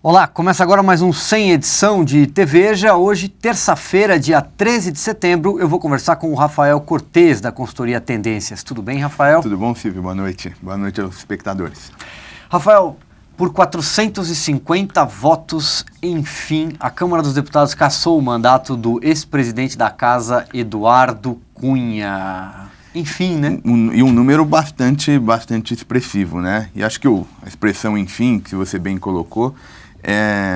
Olá, começa agora mais um Sem Edição de TVEJA. Hoje, terça-feira, dia 13 de setembro, eu vou conversar com o Rafael Cortez, da consultoria Tendências. Tudo bem, Rafael? Tudo bom, Silvio? Boa noite. Boa noite aos espectadores. Rafael, por 450 votos, enfim, a Câmara dos Deputados cassou o mandato do ex-presidente da Casa, Eduardo Cunha. Enfim, né? E um número bastante expressivo, né? E acho que a expressão enfim, que você bem colocou,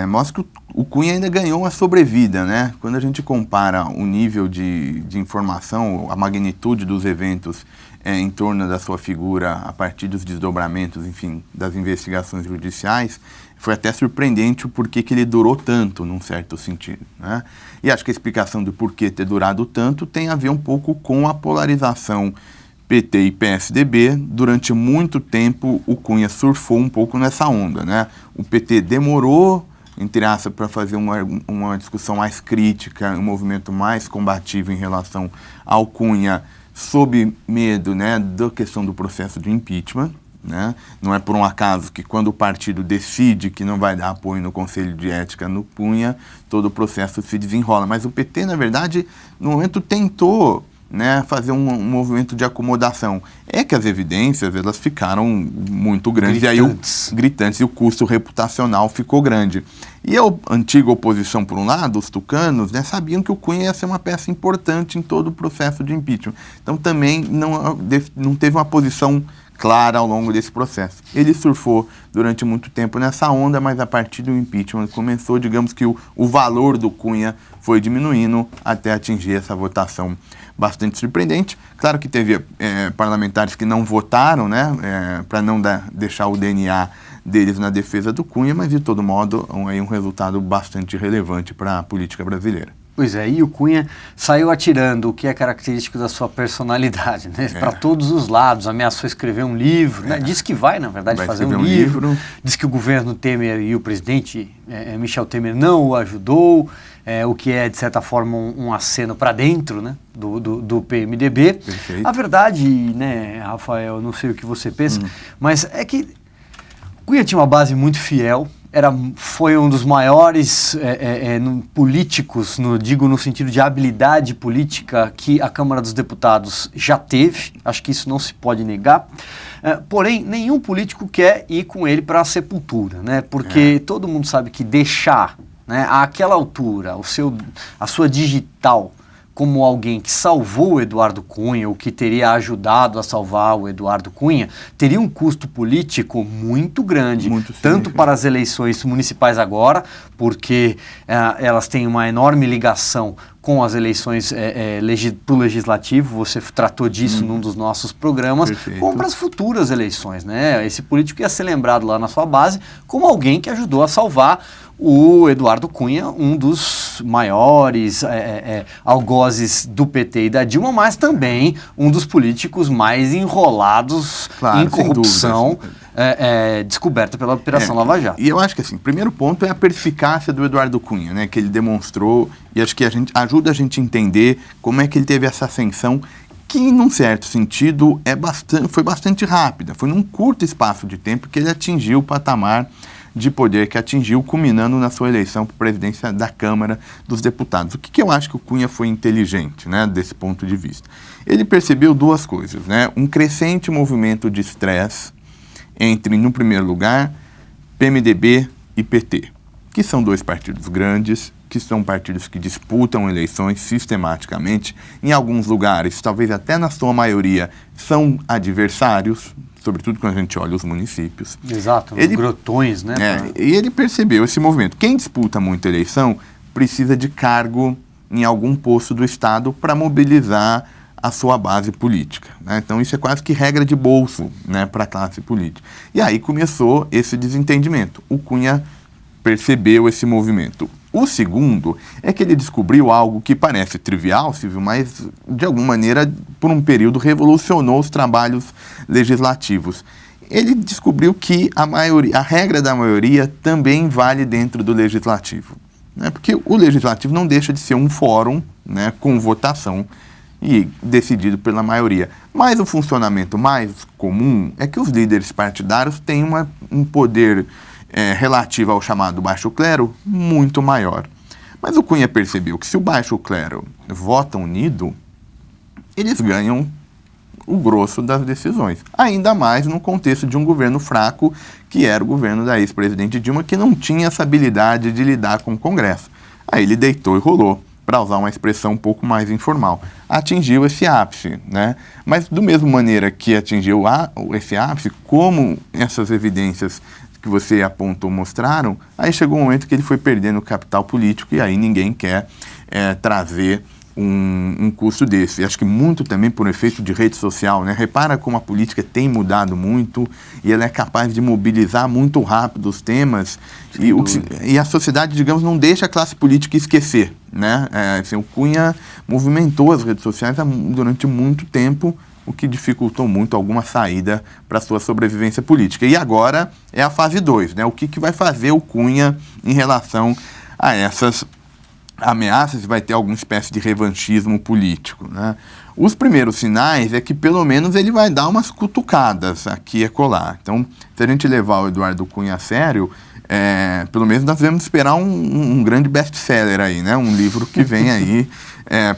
mostra que o Cunha ainda ganhou uma sobrevida, né? Quando a gente compara o nível de informação, a magnitude dos eventos em torno da sua figura a partir dos desdobramentos, enfim, das investigações judiciais, foi até surpreendente o porquê que ele durou tanto, num certo sentido, né? E acho que a explicação do porquê ter durado tanto tem a ver um pouco com a polarização PT e PSDB. Durante muito tempo, o Cunha surfou um pouco nessa onda, né? O PT demorou, entre aspas, para fazer uma discussão mais crítica, um movimento mais combativo em relação ao Cunha, sob medo, né, da questão do processo de impeachment, né? Não é por um acaso que quando o partido decide que não vai dar apoio no Conselho de Ética no Cunha, todo o processo se desenrola. Mas o PT, na verdade, no momento tentou, né, fazer um movimento de acomodação. É que as evidências, elas ficaram muito grandes, gritantes, e o custo reputacional ficou grande. E a antiga oposição, por um lado, os tucanos, né, sabiam que o Cunha ia ser uma peça importante em todo o processo de impeachment. Então também não teve uma posição clara ao longo desse processo. Ele surfou durante muito tempo nessa onda, mas a partir do impeachment começou, digamos que o valor do Cunha foi diminuindo até atingir essa votação bastante surpreendente. Claro que teve parlamentares que não votaram, né, para não deixar o DNA deles na defesa do Cunha, mas de todo modo um resultado bastante relevante para a política brasileira. Pois é, e o Cunha saiu atirando, o que é característico da sua personalidade, né? Para todos os lados, ameaçou escrever um livro, né? Disse que vai, na verdade, fazer um livro. Disse que o governo Temer e o presidente Michel Temer não o ajudou, o que é, de certa forma, um aceno para dentro, né, do PMDB. Perfeito. A verdade, né, Rafael, não sei o que você pensa, mas é que Cunha tinha uma base muito fiel, foi um dos maiores políticos, digo no sentido de habilidade política, que a Câmara dos Deputados já teve, acho que isso não se pode negar, porém nenhum político quer ir com ele para a sepultura, né? Porque todo mundo sabe que deixar, né, àquela altura a sua digital como alguém que salvou o Eduardo Cunha, ou que teria ajudado a salvar o Eduardo Cunha, teria um custo político muito grande, tanto para as eleições municipais agora, porque elas têm uma enorme ligação com as eleições para o Legislativo, você tratou disso num dos nossos programas, como para as futuras eleições, né? Esse político ia ser lembrado lá na sua base como alguém que ajudou a salvar o Eduardo Cunha, um dos maiores algozes do PT e da Dilma, mas também um dos políticos mais enrolados em corrupção descoberta pela Operação Lava Jato. E eu acho que, assim, o primeiro ponto é a perspicácia do Eduardo Cunha, né, que ele demonstrou, e acho que ajuda a gente a entender como é que ele teve essa ascensão, que, num certo sentido, foi bastante rápida. Foi num curto espaço de tempo que ele atingiu o patamar de poder que atingiu, culminando na sua eleição para a presidência da Câmara dos Deputados. O que eu acho que o Cunha foi inteligente, né, desse ponto de vista? Ele percebeu duas coisas, né? Um crescente movimento de estresse entre, no primeiro lugar, PMDB e PT, que são dois partidos grandes, que são partidos que disputam eleições sistematicamente. Em alguns lugares, talvez até na sua maioria, são adversários, sobretudo quando a gente olha os municípios. Exato, os grotões, né? E ele percebeu esse movimento. Quem disputa muita eleição precisa de cargo em algum posto do Estado para mobilizar a sua base política, né? Então isso é quase que regra de bolso, né, para a classe política. E aí começou esse desentendimento. O Cunha percebeu esse movimento. O segundo é que ele descobriu algo que parece trivial, Silvio, mas de alguma maneira, por um período, revolucionou os trabalhos legislativos. Ele descobriu que a regra da maioria também vale dentro do legislativo, né? Porque o legislativo não deixa de ser um fórum, né, com votação e decidido pela maioria. Mas o funcionamento mais comum é que os líderes partidários têm um poder relativa ao chamado baixo clero muito maior. Mas o Cunha percebeu que se o baixo clero vota unido, eles ganham o grosso das decisões. Ainda mais no contexto de um governo fraco, que era o governo da ex-presidente Dilma, que não tinha essa habilidade de lidar com o Congresso. Aí ele deitou e rolou, para usar uma expressão um pouco mais informal. Atingiu esse ápice, né? Mas, do mesma maneira que atingiu esse ápice, como essas evidências que você apontou mostraram, aí chegou um momento que ele foi perdendo capital político e aí ninguém quer trazer um custo desse. E acho que muito também por efeito de rede social, né? Repara como a política tem mudado muito e ela é capaz de mobilizar muito rápido os temas e a sociedade, digamos, não deixa a classe política esquecer, né? Assim, o Cunha movimentou as redes sociais durante muito tempo, o que dificultou muito alguma saída para a sua sobrevivência política. E agora é a fase 2, né? O que vai fazer o Cunha em relação a essas ameaças, vai ter alguma espécie de revanchismo político, né? Os primeiros sinais é que pelo menos ele vai dar umas cutucadas aqui e acolá. Então, se a gente levar o Eduardo Cunha a sério, pelo menos nós devemos esperar um grande best-seller aí, né? Um livro que vem aí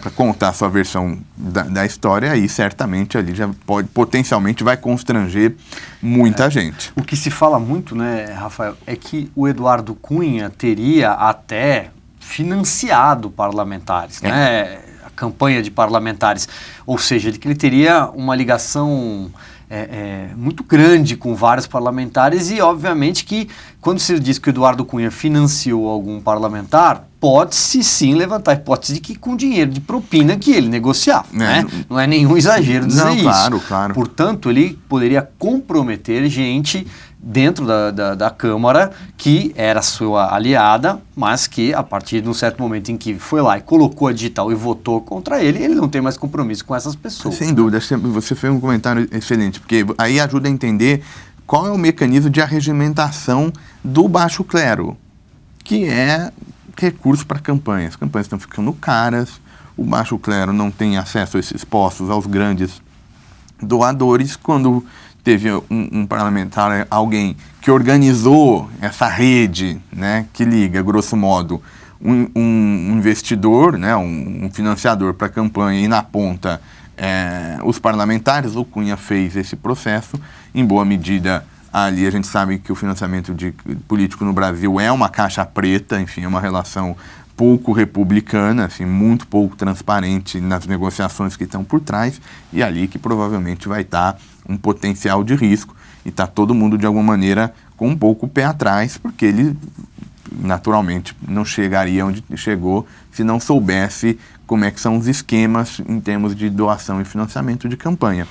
para contar a sua versão da história, e certamente ali já potencialmente vai constranger muita gente. O que se fala muito, né, Rafael, é que o Eduardo Cunha teria até financiado parlamentares, né? A campanha de parlamentares, ou seja, de que ele teria uma ligação muito grande com vários parlamentares e, obviamente, que quando se diz que o Eduardo Cunha financiou algum parlamentar, pode-se sim levantar a hipótese de que com dinheiro de propina que ele negociava, né? Não é nenhum exagero dizer isso. Claro. Portanto, ele poderia comprometer gente dentro da Câmara que era sua aliada, mas que a partir de um certo momento em que foi lá e colocou a digital e votou contra ele, ele não tem mais compromisso com essas pessoas. Sem dúvida, você fez um comentário excelente, porque aí ajuda a entender qual é o mecanismo de arregimentação do baixo clero, que é recurso para campanhas. As campanhas estão ficando caras, o baixo clero não tem acesso a esses postos, aos grandes doadores. Quando teve um parlamentar, alguém que organizou essa rede, né, que liga, grosso modo, um investidor, né, um financiador para a campanha e na ponta os parlamentares, o Cunha fez esse processo. Em boa medida, ali a gente sabe que o financiamento político no Brasil é uma caixa preta, enfim, é uma relação pouco republicana, assim, muito pouco transparente nas negociações que estão por trás, e ali que provavelmente vai estar um potencial de risco, e está todo mundo de alguma maneira com um pouco o pé atrás, porque ele naturalmente não chegaria onde chegou se não soubesse como é que são os esquemas em termos de doação e financiamento de campanha.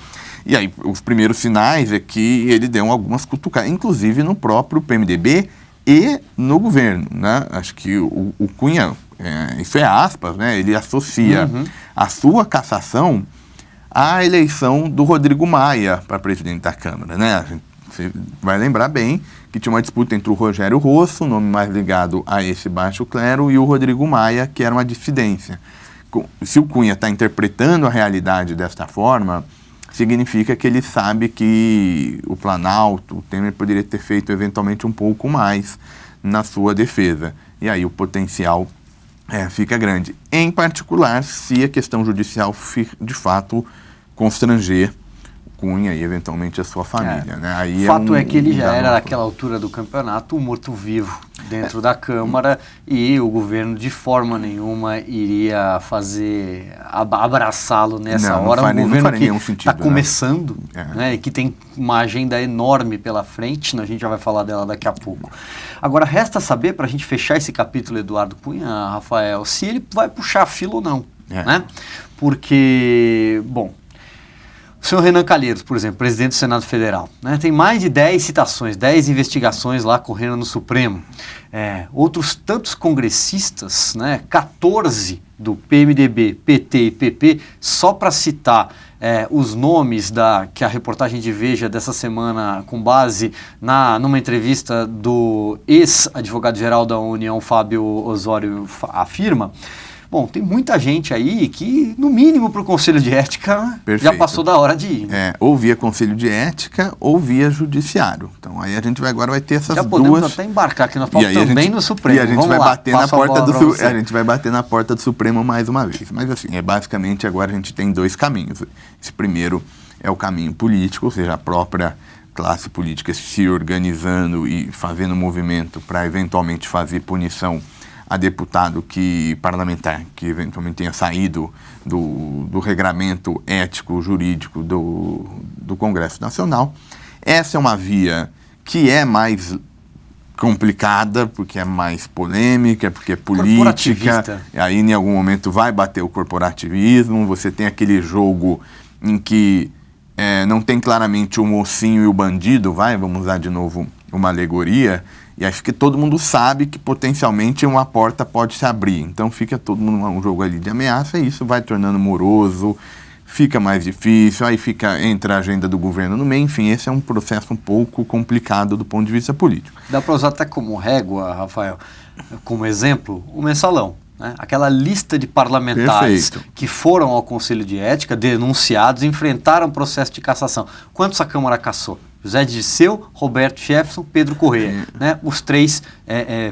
E aí, os primeiros sinais é que ele deu algumas cutucadas, inclusive no próprio PMDB e no governo, né? Acho que o Cunha, isso é aspas, né? Ele associa a sua cassação à eleição do Rodrigo Maia para presidente da Câmara, né? Você vai lembrar bem que tinha uma disputa entre o Rogério Rosso, o nome mais ligado a esse baixo clero, e o Rodrigo Maia, que era uma dissidência. Se o Cunha está interpretando a realidade desta forma, significa que ele sabe que o Planalto, o Temer, poderia ter feito eventualmente um pouco mais na sua defesa. E aí o potencial fica grande. Em particular, se a questão judicial de fato constranger Cunha e eventualmente a sua família, né? Aí o fato é que ele já era, naquela altura do campeonato, um morto-vivo dentro da Câmara, e o governo de forma nenhuma iria abraçá-lo nessa hora. Um governo que está começando, né, e que tem uma agenda enorme pela frente, a gente já vai falar dela daqui a pouco. Agora, resta saber, para a gente fechar esse capítulo Eduardo Cunha, Rafael, se ele vai puxar fila ou não, né? Porque, bom, o senhor Renan Calheiros, por exemplo, presidente do Senado Federal, né, tem mais de 10 citações, 10 investigações lá correndo no Supremo. Outros tantos congressistas, né, 14 do PMDB, PT e PP, só para citar os nomes que a reportagem de Veja dessa semana, com base numa entrevista do ex-advogado-geral da União, Fábio Osório, afirma. Bom, tem muita gente aí que, no mínimo, para o Conselho de Ética, Perfeito. já passou da hora de ir. Né? Ou via Conselho de Ética ou via Judiciário. Então aí a gente agora vai ter essas duas. Já podemos até embarcar aqui na pauta também no Supremo. E a gente Vamos vai lá, bater na porta a gente vai bater na porta do Supremo mais uma vez. Mas assim, basicamente agora a gente tem dois caminhos. Esse primeiro é o caminho político, ou seja, a própria classe política se organizando e fazendo movimento para eventualmente fazer punição a deputado parlamentar que eventualmente tenha saído do regramento ético, jurídico do Congresso Nacional. Essa é uma via que é mais complicada, porque é mais polêmica, porque é política, aí em algum momento vai bater o corporativismo, você tem aquele jogo em que não tem claramente o mocinho e o bandido, vamos usar de novo uma alegoria, e acho que todo mundo sabe que potencialmente uma porta pode se abrir. Então fica todo mundo um jogo ali de ameaça e isso vai tornando moroso, fica mais difícil, aí entra a agenda do governo no meio. Enfim, esse é um processo um pouco complicado do ponto de vista político. Dá para usar até como régua, Rafael, como exemplo, o mensalão. Né? Aquela lista de parlamentares que foram ao Conselho de Ética, denunciados, enfrentaram processo de cassação. Quantos a Câmara cassou? José Dirceu, Roberto Jefferson, Pedro Corrêa. Né? Os três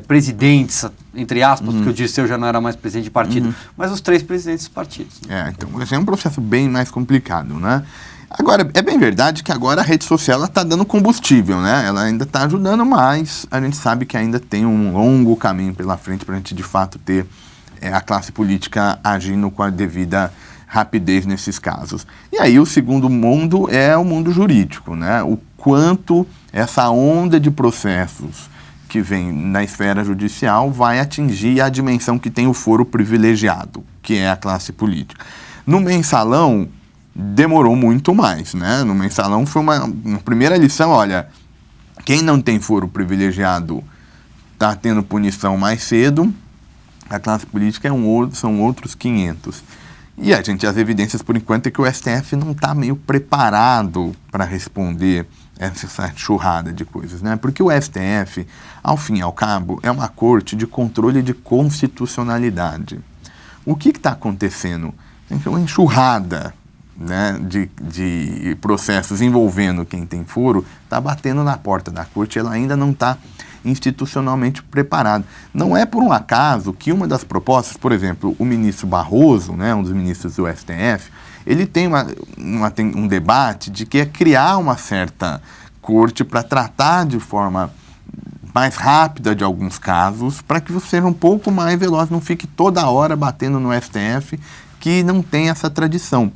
presidentes, entre aspas, porque o Dirceu já não era mais presidente de partido, mas os três presidentes dos partidos. Então esse é um processo bem mais complicado, né? Agora, é bem verdade que agora a rede social está dando combustível, né? Ela ainda está ajudando, mas a gente sabe que ainda tem um longo caminho pela frente para a gente, de fato, ter a classe política agindo com a devida rapidez nesses casos. E aí o segundo mundo é o mundo jurídico, né? O quanto essa onda de processos que vem na esfera judicial vai atingir a dimensão que tem o foro privilegiado, que é a classe política. No mensalão, demorou muito mais, né? No mensalão foi uma primeira lição, olha, quem não tem foro privilegiado está tendo punição mais cedo, a classe política são outros 500. E as evidências, por enquanto, é que o STF não está meio preparado para responder essa churrada de coisas, né? Porque o STF, ao fim e ao cabo, é uma corte de controle de constitucionalidade. O que está acontecendo? Tem uma enxurrada, né, de processos envolvendo quem tem foro, está batendo na porta da corte, ela ainda não está institucionalmente preparado. Não é por um acaso que uma das propostas, por exemplo, o ministro Barroso, né, um dos ministros do STF, ele tem um debate de que é criar uma certa corte para tratar de forma mais rápida de alguns casos, para que você seja um pouco mais veloz, não fique toda hora batendo no STF, que não tem essa tradição.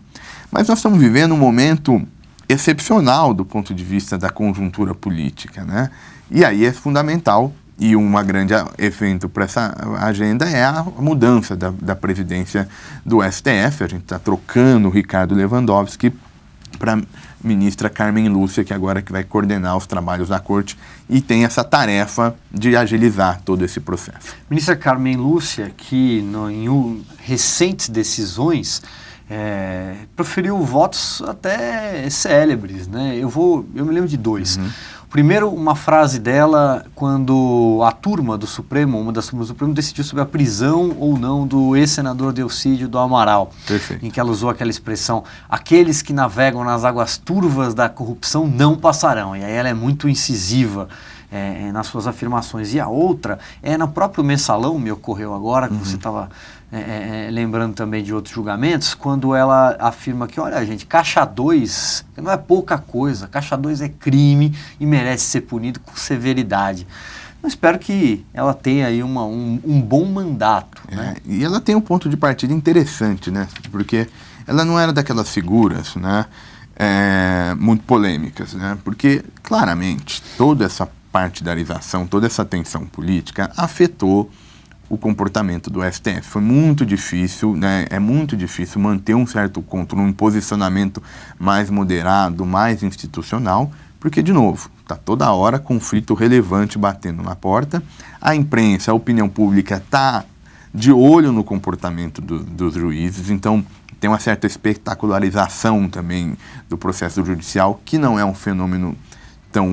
Mas nós estamos vivendo um momento excepcional do ponto de vista da conjuntura política, né? E aí é fundamental, e um grande evento para essa agenda é a mudança da presidência do STF. A gente está trocando o Ricardo Lewandowski para a ministra Carmen Lúcia, que agora que vai coordenar os trabalhos da corte e tem essa tarefa de agilizar todo esse processo. Ministra Carmen Lúcia, que em recentes decisões proferiu votos até célebres, né? Eu me lembro de dois. Primeiro, uma frase dela quando a turma do Supremo, uma das turmas do Supremo, decidiu sobre a prisão ou não do ex-senador Delcídio do Amaral. Perfeito. Em que ela usou aquela expressão, aqueles que navegam nas águas turvas da corrupção não passarão. E aí ela é muito incisiva nas suas afirmações. E a outra no próprio mensalão, me ocorreu agora, que você estava lembrando também de outros julgamentos, quando ela afirma que, olha gente, Caixa 2 não é pouca coisa, Caixa 2 é crime e merece ser punido com severidade. Eu espero que ela tenha aí um bom mandato. Né? E ela tem um ponto de partida interessante, né? Porque ela não era daquelas figuras, né, muito polêmicas, né? Porque, claramente, toda essa partidarização, toda essa tensão política afetou o comportamento do STF. Foi muito difícil, né? É muito difícil manter um certo controle, um posicionamento mais moderado, mais institucional, porque, de novo, está toda hora conflito relevante batendo na porta. A imprensa, a opinião pública está de olho no comportamento dos juízes, então tem uma certa espetacularização também do processo judicial, que não é um fenômeno tão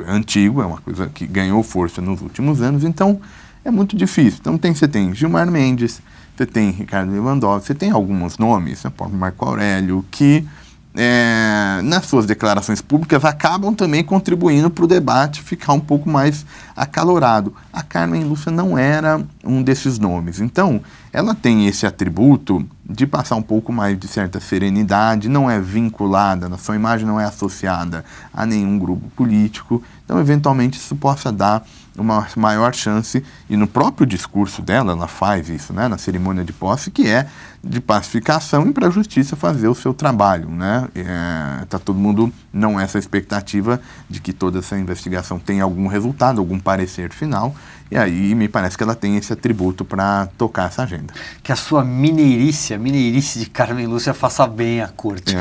antigo, é uma coisa que ganhou força nos últimos anos. Então, é muito difícil. Então você tem Gilmar Mendes, você tem Ricardo Lewandowski, você tem alguns nomes, o próprio Marco Aurélio, que nas suas declarações públicas acabam também contribuindo para o debate ficar um pouco mais acalorado. A Carmen Lúcia não era um desses nomes. Então, ela tem esse atributo de passar um pouco mais de certa serenidade, não é vinculada, a sua imagem não é associada a nenhum grupo político. Então, eventualmente, isso possa dar uma maior chance, e no próprio discurso dela, ela faz isso, né, na cerimônia de posse, que é de pacificação e para a justiça fazer o seu trabalho, né? Tá todo mundo, não essa expectativa de que toda essa investigação tenha algum resultado, algum parecer final, e aí me parece que ela tem esse atributo para tocar essa agenda. Que a sua mineirice de Carmen Lúcia faça bem à corte.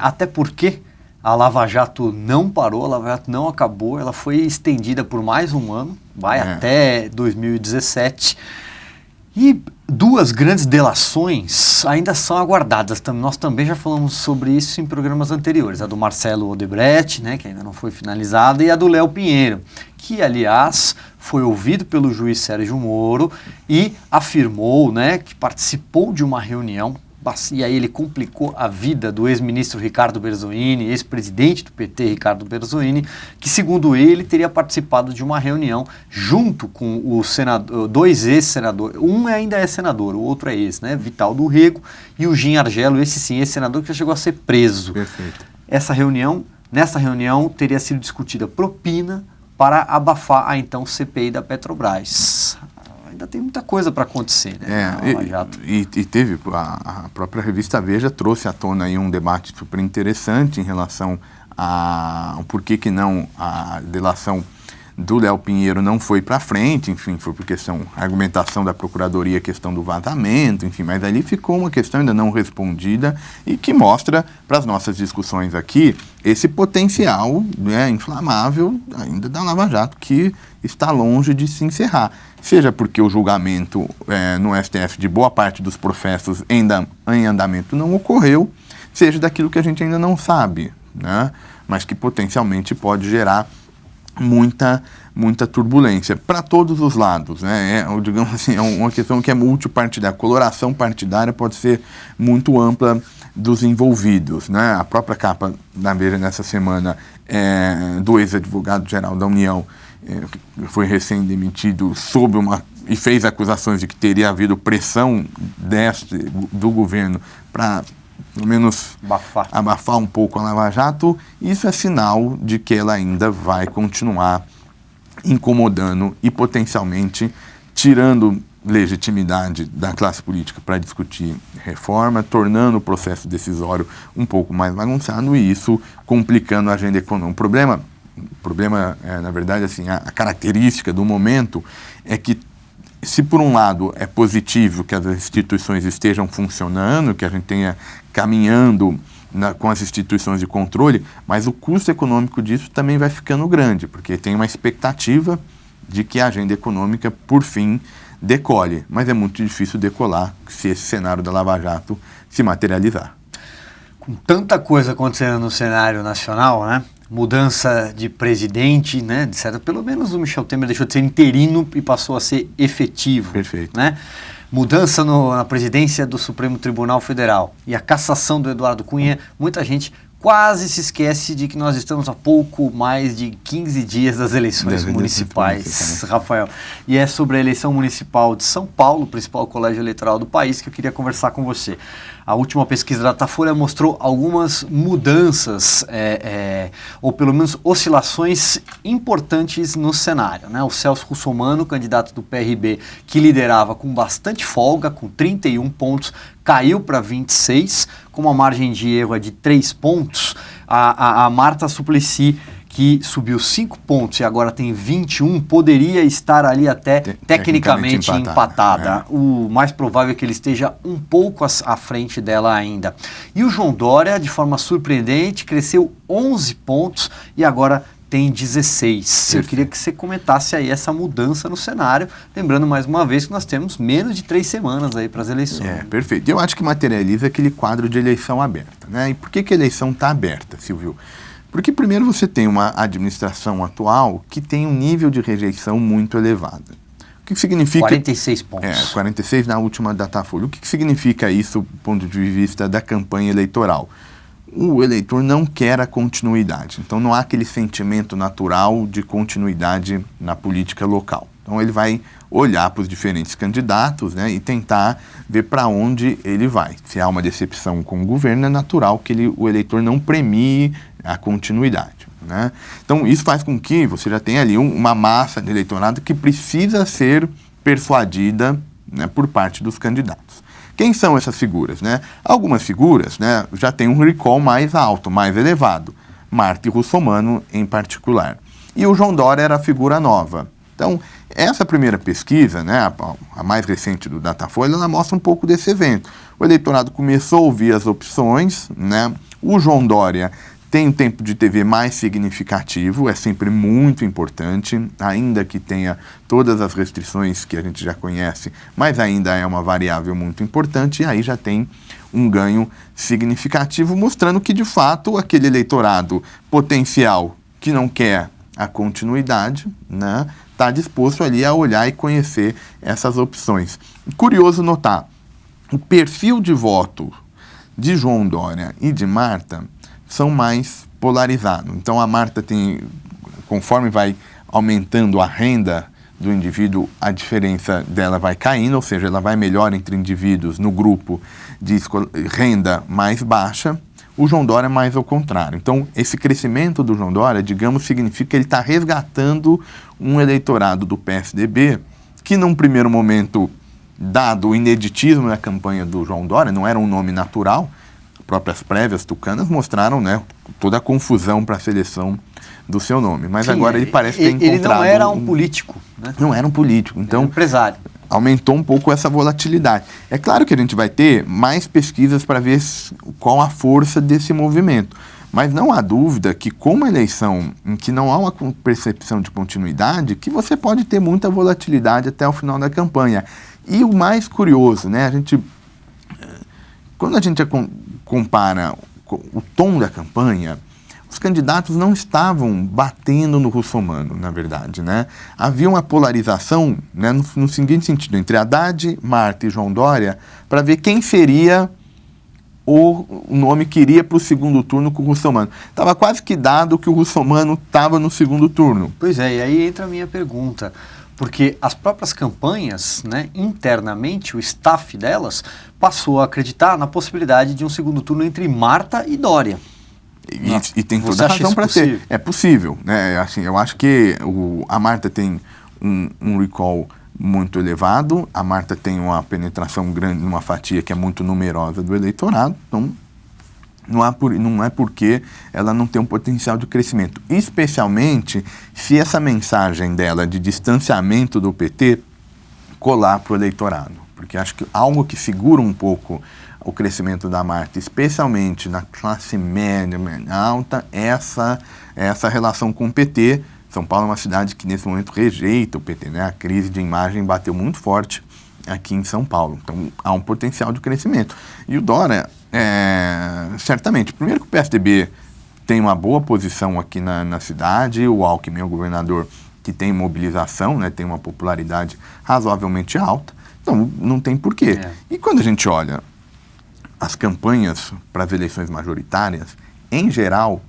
Até porque a Lava Jato não parou, a Lava Jato não acabou, ela foi estendida por mais um ano, vai até 2017. E duas grandes delações ainda são aguardadas. Nós também já falamos sobre isso em programas anteriores. A do Marcelo Odebrecht, né, que ainda não foi finalizada, e a do Léo Pinheiro, que, aliás, foi ouvido pelo juiz Sérgio Moro e afirmou, né, que participou de uma reunião. E aí ele complicou a vida do ex-ministro Ricardo Berzolini, ex-presidente do PT Ricardo Berzolini, que, segundo ele, teria participado de uma reunião junto com o senador, dois ex-senadores. Um ainda é senador, o outro é ex, né? Vital do Rego e o Gin Argelo, esse sim, ex-senador que já chegou a ser preso. Perfeito. Nessa reunião teria sido discutida propina para abafar a então CPI da Petrobras. Ainda tem muita coisa para acontecer, né? E teve, a própria revista Veja trouxe à tona aí um debate super interessante em relação a por que não a delação do Léo Pinheiro não foi para frente, enfim, foi por questão, argumentação da Procuradoria, questão do vazamento, enfim, mas ali ficou uma questão ainda não respondida e que mostra para as nossas discussões aqui esse potencial, né, inflamável ainda da Lava Jato, que está longe de se encerrar. Seja porque o julgamento no STF de boa parte dos processos em andamento não ocorreu, seja daquilo que a gente ainda não sabe, né, mas que potencialmente pode gerar muita turbulência para todos os lados, né? Digamos assim, é uma questão que é multipartidária. A coloração partidária pode ser muito ampla dos envolvidos, né? A própria capa da Veja nessa semana do ex-advogado-geral da União, que foi recém-demitido e fez acusações de que teria havido pressão do governo para pelo menos abafar um pouco a Lava Jato. Isso é sinal de que ela ainda vai continuar incomodando e potencialmente tirando legitimidade da classe política para discutir reforma, tornando o processo decisório um pouco mais bagunçado e isso complicando a agenda econômica. O problema na verdade, assim, a característica do momento é que se por um lado é positivo que as instituições estejam funcionando, que a gente tenha caminhando com as instituições de controle, mas o custo econômico disso também vai ficando grande, porque tem uma expectativa de que a agenda econômica, por fim, decole. Mas é muito difícil decolar se esse cenário da Lava Jato se materializar. Com tanta coisa acontecendo no cenário nacional, né? Mudança de presidente, né? De certo, pelo menos o Michel Temer deixou de ser interino e passou a ser efetivo. Perfeito. Né? Mudança na presidência do Supremo Tribunal Federal e a cassação do Eduardo Cunha, muita gente quase se esquece de que nós estamos a pouco mais de 15 dias das eleições municipais, Rafael. E é sobre a eleição municipal de São Paulo, o principal colégio eleitoral do país, que eu queria conversar com você. A última pesquisa da Datafolha mostrou algumas mudanças, ou pelo menos oscilações importantes no cenário, né? O Celso Russomano, candidato do PRB, que liderava com bastante folga, com 31 pontos, caiu para 26, com uma margem de erro de 3 pontos. A Marta Suplicy, que subiu 5 pontos e agora tem 21, poderia estar ali até tecnicamente empatada. O mais provável é que ele esteja um pouco à frente dela ainda. E o João Dória, de forma surpreendente, cresceu 11 pontos e agora tem 16. Perfeito. Eu queria que você comentasse aí essa mudança no cenário, lembrando mais uma vez que nós temos menos de 3 semanas aí para as eleições. Perfeito. Eu acho que materializa aquele quadro de eleição aberta, né? E por que a eleição está aberta, Silvio? Porque primeiro você tem uma administração atual que tem um nível de rejeição muito elevado. O que significa... 46 pontos. 46 na última Datafolha. O que significa isso do ponto de vista da campanha eleitoral? O eleitor não quer a continuidade. Então, não há aquele sentimento natural de continuidade na política local. Então, ele vai olhar para os diferentes candidatos, né, e tentar ver para onde ele vai. Se há uma decepção com o governo, é natural que o eleitor não premie a continuidade, né? Então, isso faz com que você já tenha ali uma massa de eleitorado que precisa ser persuadida, né, por parte dos candidatos. Quem são essas figuras, né? Algumas figuras, né, já têm um recall mais alto, mais elevado. Marta e Russomano, em particular. E o João Dória era a figura nova. Então, essa primeira pesquisa, né, a mais recente do Datafolha, ela mostra um pouco desse evento. O eleitorado começou a ouvir as opções, né? O João Dória tem um tempo de TV mais significativo, é sempre muito importante, ainda que tenha todas as restrições que a gente já conhece, mas ainda é uma variável muito importante, e aí já tem um ganho significativo, mostrando que, de fato, aquele eleitorado potencial que não quer a continuidade, né, está disposto ali a olhar e conhecer essas opções. Curioso notar, o perfil de voto de João Dória e de Marta são mais polarizados. Então, a Marta tem, conforme vai aumentando a renda do indivíduo, a diferença dela vai caindo, ou seja, ela vai melhor entre indivíduos no grupo de renda mais baixa. O João Dória é mais ao contrário. Então, esse crescimento do João Dória, digamos, significa que ele está resgatando um eleitorado do PSDB que, num primeiro momento, dado o ineditismo da campanha do João Dória, não era um nome natural, próprias prévias tucanas mostraram, né, toda a confusão para a seleção do seu nome. Mas sim, agora ele parece ter encontrado... Ele não era um político, né? Não era um político. Então, era um empresário. Aumentou um pouco essa volatilidade. É claro que a gente vai ter mais pesquisas para ver qual a força desse movimento. Mas não há dúvida que, com uma eleição em que não há uma percepção de continuidade, que você pode ter muita volatilidade até o final da campanha. E o mais curioso, né, quando a gente compara o tom da campanha, os candidatos não estavam batendo no Russomano, na verdade, né? Havia uma polarização, né, no seguinte sentido, entre Haddad, Marta e João Dória, para ver quem seria o nome que iria para o segundo turno com o Russomano. Estava quase que dado que o Russomano estava no segundo turno. Pois é, e aí entra a minha pergunta. Porque as próprias campanhas, né, internamente, o staff delas, passou a acreditar na possibilidade de um segundo turno entre Marta e Dória. E tem toda a razão para ter. É possível, né? Assim, eu acho que a Marta tem um recall muito elevado, a Marta tem uma penetração grande numa fatia que é muito numerosa do eleitorado, então não é porque ela não tem um potencial de crescimento, especialmente se essa mensagem dela de distanciamento do PT colar para o eleitorado, porque acho que algo que segura um pouco o crescimento da Marta, especialmente na classe média, alta, essa relação com o PT. São Paulo é uma cidade que nesse momento rejeita o PT, né? A crise de imagem bateu muito forte aqui em São Paulo, então há um potencial de crescimento. E o Dória, certamente, primeiro que o PSDB tem uma boa posição aqui na cidade, o Alckmin é o governador que tem mobilização, né, tem uma popularidade razoavelmente alta, então não tem porquê. E quando a gente olha as campanhas para as eleições majoritárias, em geral,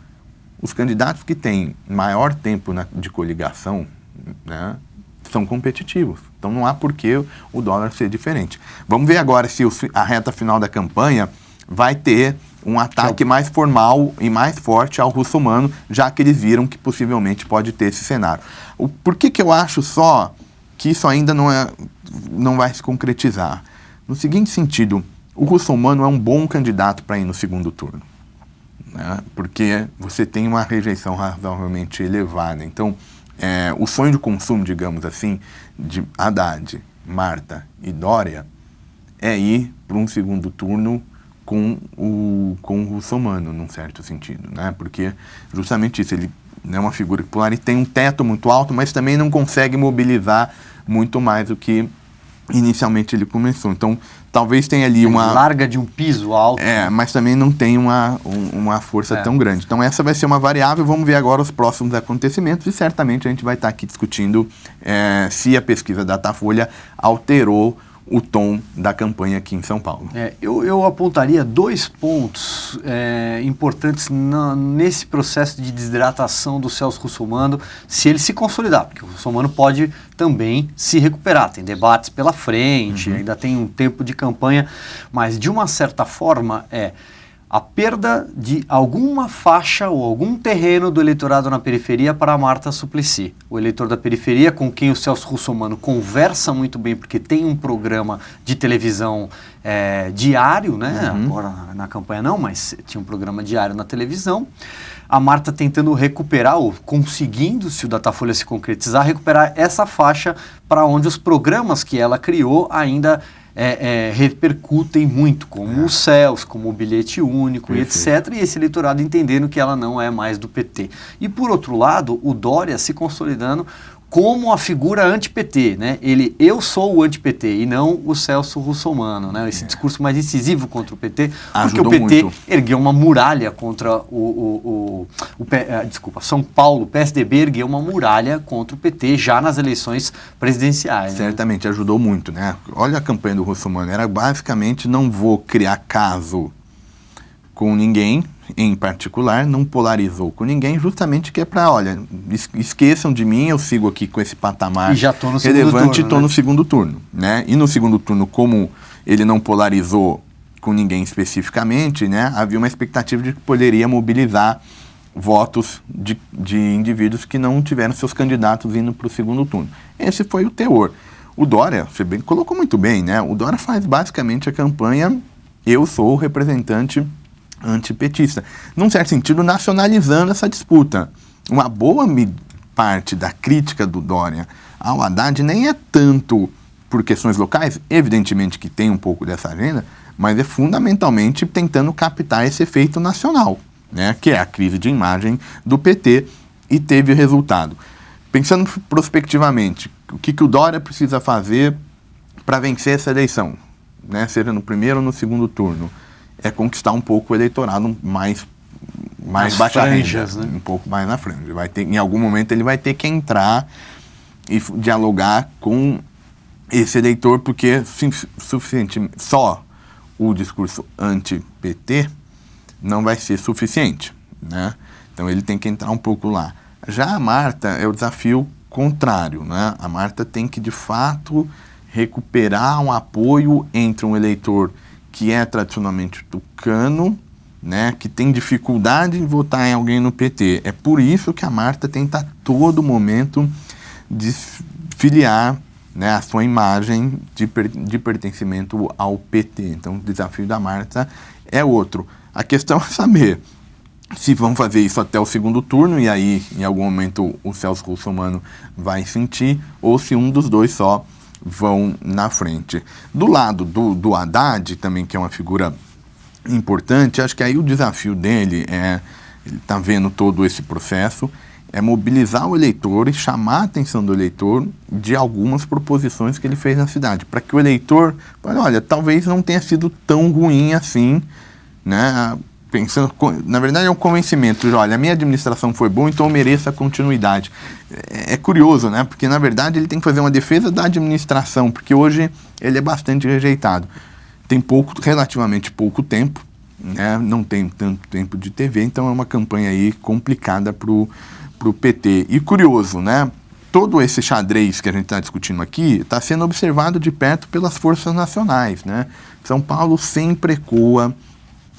os candidatos que têm maior tempo de coligação, né, são competitivos. Então não há porquê o dólar ser diferente. Vamos ver agora se a reta final da campanha vai ter um ataque mais formal e mais forte ao Russomano, já que eles viram que possivelmente pode ter esse cenário. Por que eu acho só que isso ainda não vai se concretizar? No seguinte sentido, o Russomano é um bom candidato para ir no segundo turno, né? Porque você tem uma rejeição razoavelmente elevada. Então, o sonho de consumo, digamos assim, de Haddad, Marta e Dória é ir para um segundo turno com o Russomano, num certo sentido, né? Porque justamente isso, ele é uma figura popular e tem um teto muito alto, mas também não consegue mobilizar muito mais do que inicialmente ele começou. Então, talvez tenha ali uma... Larga de um piso alto. Mas também não tem uma força tão grande. Então, essa vai ser uma variável. Vamos ver agora os próximos acontecimentos e certamente a gente vai estar aqui discutindo se a pesquisa Datafolha alterou o tom da campanha aqui em São Paulo. Eu apontaria 2 pontos importantes nesse processo de desidratação do Celso Russomano, se ele se consolidar, porque o Russomano pode também se recuperar, tem debates pela frente, ainda tem um tempo de campanha, mas de uma certa forma a perda de alguma faixa ou algum terreno do eleitorado na periferia para a Marta Suplicy. O eleitor da periferia, com quem o Celso Russomano conversa muito bem, porque tem um programa de televisão diário, né? Agora na campanha não, mas tinha um programa diário na televisão. A Marta tentando recuperar, ou conseguindo, se o Datafolha se concretizar, recuperar essa faixa para onde os programas que ela criou ainda repercutem muito, como o CELS, como o bilhete único, e etc. E esse eleitorado entendendo que ela não é mais do PT. E por outro lado, o Dória se consolidando como a figura anti-PT, né? Eu sou o anti-PT e não o Celso Russomano, né? Esse discurso mais incisivo contra o PT, porque o PT ergueu uma muralha contra São Paulo, o PSDB ergueu uma muralha contra o PT já nas eleições presidenciais. Certamente, ajudou muito, né? Olha a campanha do Russomano, era basicamente não vou criar caso com ninguém, em particular, não polarizou com ninguém, justamente que é para, olha, esqueçam de mim, eu sigo aqui com esse patamar relevante e estou no segundo turno, né? E no segundo turno, como ele não polarizou com ninguém especificamente, né? Havia uma expectativa de que poderia mobilizar votos de indivíduos que não tiveram seus candidatos indo para o segundo turno. Esse foi o teor. O Dória, você colocou muito bem, né? O Dória faz basicamente a campanha, eu sou o representante antipetista, num certo sentido nacionalizando essa disputa. Uma boa parte da crítica do Dória ao Haddad nem é tanto por questões locais, evidentemente que tem um pouco dessa agenda, mas é fundamentalmente tentando captar esse efeito nacional, né, que é a crise de imagem do PT, e teve resultado. Pensando prospectivamente, o que o Dória precisa fazer para vencer essa eleição, né, seja no primeiro ou no segundo turno? É conquistar um pouco o eleitorado mais baixa renda, né? Um pouco mais na franja. Em algum momento ele vai ter que entrar e dialogar com esse eleitor, porque só o discurso anti-PT não vai ser suficiente, né? Então ele tem que entrar um pouco lá. Já a Marta é o desafio contrário, né? A Marta tem que, de fato, recuperar um apoio entre um eleitor que é tradicionalmente tucano, né, que tem dificuldade em votar em alguém no PT. É por isso que a Marta tenta a todo momento desfiliar, né, a sua imagem de pertencimento ao PT. Então o desafio da Marta é outro. A questão é saber se vão fazer isso até o segundo turno, e aí em algum momento o Celso Russomano vai sentir, ou se um dos dois só vão na frente. Do lado do Haddad, também, que é uma figura importante, acho que aí o desafio dele ele está vendo todo esse processo, é mobilizar o eleitor e chamar a atenção do eleitor de algumas proposições que ele fez na cidade, para que o eleitor fale, olha, talvez não tenha sido tão ruim assim, né? Pensando, na verdade é um convencimento, olha, a minha administração foi boa, então eu mereço a continuidade. É curioso, né? Porque na verdade ele tem que fazer uma defesa da administração, porque hoje ele é bastante rejeitado. Tem relativamente pouco tempo, né? Não tem tanto tempo de TV, então é uma campanha aí complicada pro PT. E curioso, né? Todo esse xadrez que a gente está discutindo aqui está sendo observado de perto pelas forças nacionais, né? São Paulo sempre ecoa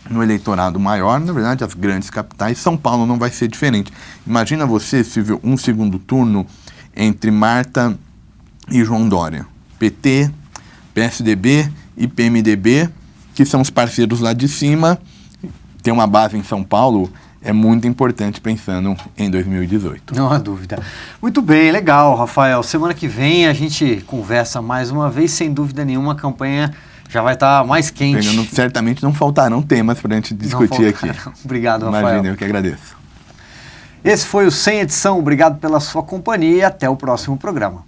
no eleitorado maior, na verdade, as grandes capitais. São Paulo não vai ser diferente. Imagina você, Silvio, um segundo turno entre Marta e João Dória. PT, PSDB e PMDB, que são os parceiros lá de cima, ter uma base em São Paulo é muito importante pensando em 2018. Não há dúvida. Muito bem, legal, Rafael. Semana que vem a gente conversa mais uma vez, sem dúvida nenhuma, a campanha já vai estar mais quente. Certamente não faltarão temas para a gente discutir aqui. Obrigado, Rafael. Imagina, eu que agradeço. Esse foi o Sem Edição. Obrigado pela sua companhia e até o próximo programa.